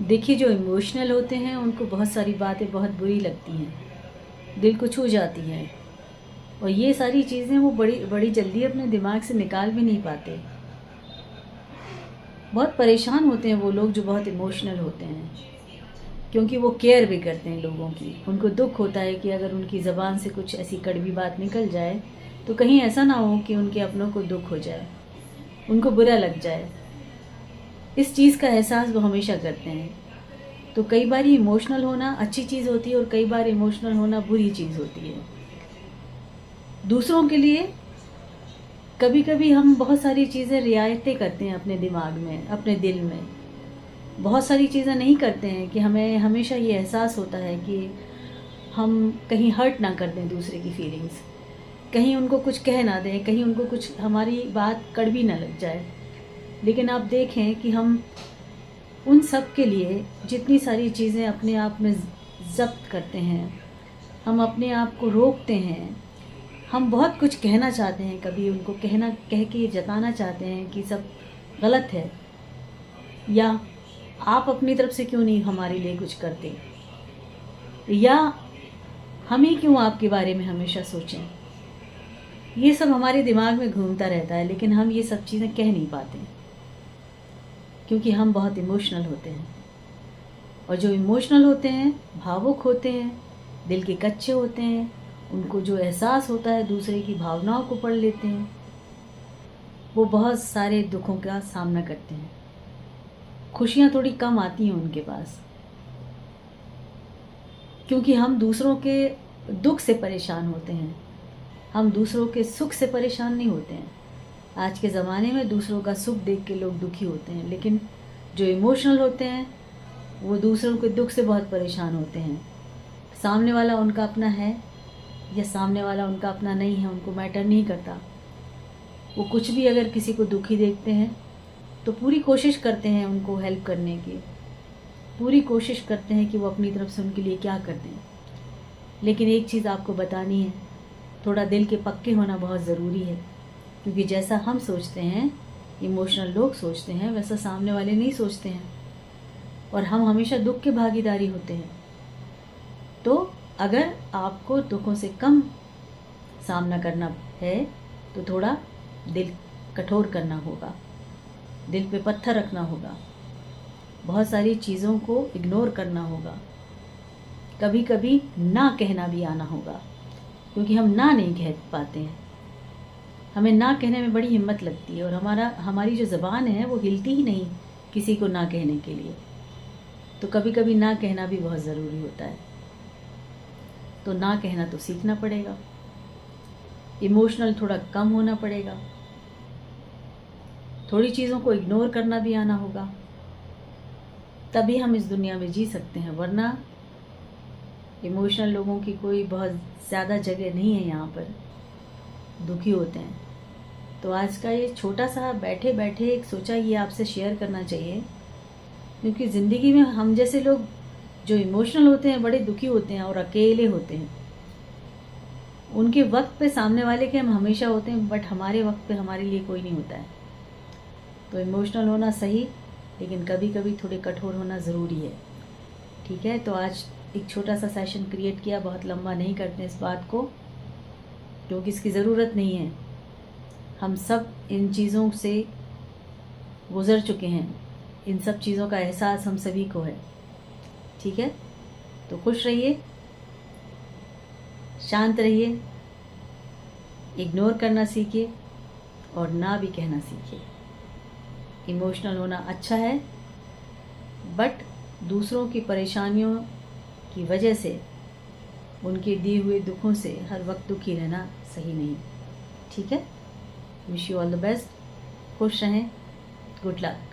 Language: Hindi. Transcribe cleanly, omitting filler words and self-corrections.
देखिए, जो इमोशनल होते हैं उनको बहुत सारी बातें बहुत बुरी लगती हैं, दिल को छू जाती हैं, और ये सारी चीज़ें वो बड़ी बड़ी जल्दी अपने दिमाग से निकाल भी नहीं पाते। बहुत परेशान होते हैं वो लोग जो बहुत इमोशनल होते हैं, क्योंकि वो केयर भी करते हैं लोगों की। उनको दुख होता है कि अगर उनकी ज़बान से कुछ ऐसी कड़वी बात निकल जाए तो कहीं ऐसा ना हो कि उनके अपनों को दुख हो जाए, उनको बुरा लग जाए। इस चीज़ का एहसास वो हमेशा करते हैं। तो कई बार इमोशनल होना अच्छी चीज़ होती है और कई बार इमोशनल होना बुरी चीज़ होती है। दूसरों के लिए कभी कभी हम बहुत सारी चीज़ें रियायतें करते हैं अपने दिमाग में, अपने दिल में। बहुत सारी चीज़ें नहीं करते हैं कि हमें हमेशा ये एहसास होता है कि हम कहीं हर्ट ना कर दें दूसरे की फीलिंग्स, कहीं उनको कुछ कह ना दें, कहीं उनको कुछ हमारी बात कड़वी ना लग जाए। लेकिन आप देखें कि हम उन सब के लिए जितनी सारी चीज़ें अपने आप में ज़ब्त करते हैं, हम अपने आप को रोकते हैं, हम बहुत कुछ कहना चाहते हैं, कभी उनको कह के जताना चाहते हैं कि सब गलत है, या आप अपनी तरफ से क्यों नहीं हमारे लिए कुछ करते, या हम ही क्यों आपके बारे में हमेशा सोचें। ये सब हमारे दिमाग में घूमता रहता है, लेकिन हम ये सब चीज़ें कह नहीं पाते क्योंकि हम बहुत इमोशनल होते हैं। और जो इमोशनल होते हैं, भावुक होते हैं, दिल के कच्चे होते हैं, उनको जो एहसास होता है दूसरे की भावनाओं को पढ़ लेते हैं, वो बहुत सारे दुखों का सामना करते हैं। खुशियाँ थोड़ी कम आती हैं उनके पास, क्योंकि हम दूसरों के दुख से परेशान होते हैं, हम दूसरों के सुख से परेशान नहीं होते हैं। आज के ज़माने में दूसरों का सुख देख के लोग दुखी होते हैं, लेकिन जो इमोशनल होते हैं वो दूसरों के दुख से बहुत परेशान होते हैं। सामने वाला उनका अपना है या सामने वाला उनका अपना नहीं है, उनको मैटर नहीं करता। वो कुछ भी अगर किसी को दुखी देखते हैं तो पूरी कोशिश करते हैं उनको हेल्प करने की, पूरी कोशिश करते हैं कि वो अपनी तरफ से उनके लिए क्या कर दें। लेकिन एक चीज़ आपको बतानी है, थोड़ा दिल के पक्के होना बहुत ज़रूरी है, क्योंकि जैसा हम सोचते हैं, इमोशनल लोग सोचते हैं, वैसा सामने वाले नहीं सोचते हैं, और हम हमेशा दुख के भागीदारी होते हैं। तो अगर आपको दुखों से कम सामना करना है तो थोड़ा दिल कठोर करना होगा, दिल पे पत्थर रखना होगा, बहुत सारी चीज़ों को इग्नोर करना होगा, कभी कभी ना कहना भी आना होगा, क्योंकि हम ना नहीं कह पाते हैं। हमें ना कहने में बड़ी हिम्मत लगती है, और हमारी जो ज़बान है वो हिलती ही नहीं किसी को ना कहने के लिए। तो कभी कभी ना कहना भी बहुत ज़रूरी होता है। तो ना कहना तो सीखना पड़ेगा, इमोशनल थोड़ा कम होना पड़ेगा, थोड़ी चीज़ों को इग्नोर करना भी आना होगा, तभी हम इस दुनिया में जी सकते हैं। वरना इमोशनल लोगों की कोई बहुत ज़्यादा जगह नहीं है यहाँ पर, दुखी होते हैं। तो आज का ये छोटा सा बैठे बैठे एक सोचा ये आपसे शेयर करना चाहिए, क्योंकि ज़िंदगी में हम जैसे लोग जो इमोशनल होते हैं बड़े दुखी होते हैं और अकेले होते हैं। उनके वक्त पे सामने वाले के हम हमेशा होते हैं, बट हमारे वक्त पे हमारे लिए कोई नहीं होता है। तो इमोशनल होना सही, लेकिन कभी कभी थोड़े कठोर होना ज़रूरी है। ठीक है, तो आज एक छोटा सा सेशन क्रिएट किया, बहुत लंबा नहीं करते इस बात को, क्योंकि इसकी ज़रूरत नहीं है। हम सब इन चीज़ों से गुज़र चुके हैं, इन सब चीज़ों का एहसास हम सभी को है। ठीक है, तो खुश रहिए, शांत रहिए, इग्नोर करना सीखिए और ना भी कहना सीखिए। इमोशनल होना अच्छा है, बट दूसरों की परेशानियों की वजह से, उनके दिए हुए दुखों से हर वक्त दुखी रहना सही नहीं। ठीक है, wish you all the best, खुश रहें, गुड लक।